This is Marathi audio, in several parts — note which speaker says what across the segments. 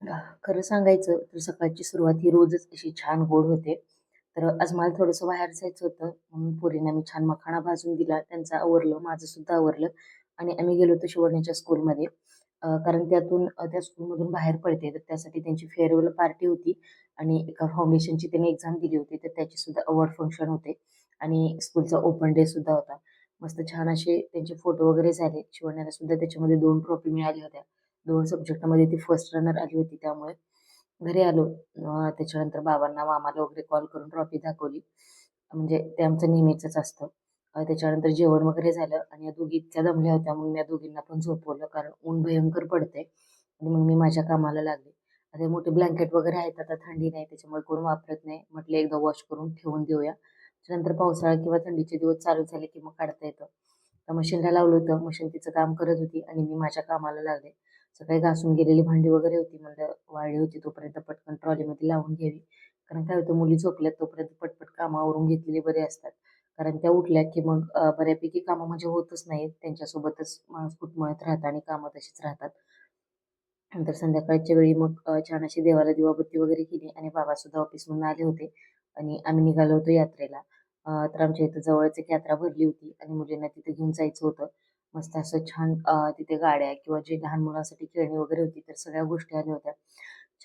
Speaker 1: खरं सांगायचं तर सकाळची सुरुवात ही रोजच अशी छान गोड होते. तर आज मला थोडंसं बाहेर जायचं होतं, म्हणून पोरींना मी छान मखाणा भाजून दिला. त्यांचं आवरलं, माझं सुद्धा आवरलं आणि आम्ही गेलो होतो शिवण्याच्या स्कूलमध्ये. कारण त्या स्कूलमधून बाहेर पडते, तर त्यासाठी त्यांची फेअरवेल पार्टी होती आणि एका फाउंडेशनची त्यांनी एक्झाम दिली होती, तर त्याचे सुद्धा अवॉर्ड फंक्शन होते आणि स्कूलचा ओपन डे सुद्धा होता. मस्त छान असे त्यांचे फोटो वगैरे झाले. शिवण्याला सुद्धा त्याच्यामध्ये 2 ट्रॉफी मिळाल्या होत्या. 2 सब्जेक्टमध्ये ती फर्स्ट रनर आली होती त्यामुळे. घरी आलो. त्याच्यानंतर बाबांना, मामाला वगैरे कॉल करून ट्रॉफी दाखवली. म्हणजे ते आमचं नेहमीचंच असतं. त्याच्यानंतर जेवण वगैरे झालं आणि या दोघी इतक्या दमल्या होत्या, म्हणून या दोघींना पण झोपवलं. कारण ऊन भयंकर पडतंय आणि मग मी माझ्या कामाला लागले. आता हे मोठे ब्लँकेट वगैरे आहेत, आता थंडी नाही त्याच्यामुळे कोण वापरत नाही. म्हटलं एकदा वॉश करून ठेवून देऊया. त्याच्यानंतर पावसाळा किंवा थंडीचे दिवस चालू झाले की मग काढता येतं. तर मशीनला लावलं होतं. मशीन तिचं काम करत होती आणि मी माझ्या कामाला लागले. सकाळी घासून गेलेली भांडी वगैरे होती. म्हणलं वाळली होती तोपर्यंत पटकन ट्रॉलीमध्ये लावून घ्यावी. कारण काय होतं, मुली झोपल्यात तोपर्यंत पटपट कामं आवरून घेतलेली बरे असतात. कारण त्या उठल्या की मग बऱ्यापैकी कामं म्हणजे होतच नाहीत. त्यांच्यासोबतच माणूस कुटमळत राहतं आणि कामं तशीच राहतात. नंतर संध्याकाळच्या वेळी मग छान अशी देवाला दिवाबत्ती वगैरे केली आणि बाबासुद्धा ऑफिसमधून आले होते आणि आम्ही निघालो होतो यात्रेला. तर आमच्या इथं जवळच एक यात्रा भरली होती आणि मुलींना तिथे घेऊन जायचं होतं. मस्त असं छान तिथे गाड्या किंवा जे लहान मुलांसाठी खेळणी वगैरे होती, तर सगळ्या गोष्टी आल्या होत्या.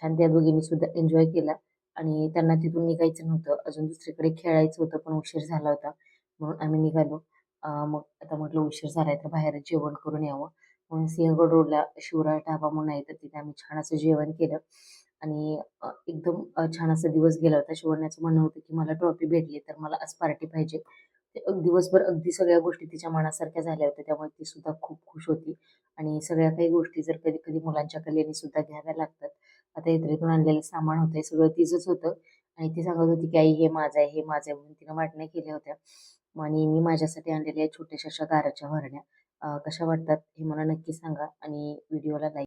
Speaker 1: छान त्या दोघींनी सुद्धा एन्जॉय केला आणि त्यांना तिथून निघायचं नव्हतं. अजून दुसरीकडे खेळायचं होतं, पण उशीर झाला होता. म्हणून आम्ही निघालो. मग आता म्हटलं उशीर झालाय तर बाहेरच जेवण करून यावं. म्हणून सिंहगड रोडला शिवराळ ढाबा म्हणून आहे, तर तिथे आम्ही छान असं जेवण केलं आणि एकदम छान असा दिवस गेला होता. शिवण्याचं म्हणणं होतं, की मला ट्रॉफी भेटली तर मला आज पार्टी पाहिजे. ते दिवसभर अगदी सगळ्या गोष्टी तिच्या मनासारख्या झाल्या होत्या. त्यामुळे ती सुद्धा खूप खुश होती आणि सगळ्या काही गोष्टी जर कधी-कधी मुलांच्या कलेने सुद्धा घ्याव्या लागतात. आता यात्रेतून आणलेलं सामान होतं, हे सगळं तिचंच होतं आणि ती सांगत होती, की "आई हे माझं आहे, हे माझं आहे" म्हणून तिनं वाटण्या केल्या होत्या. आणि मी माझ्यासाठी आणलेल्या छोट्याशा अशा गाराच्या भरण्या. कशा वाटतात हे मला नक्की सांगा आणि व्हिडिओला लाईक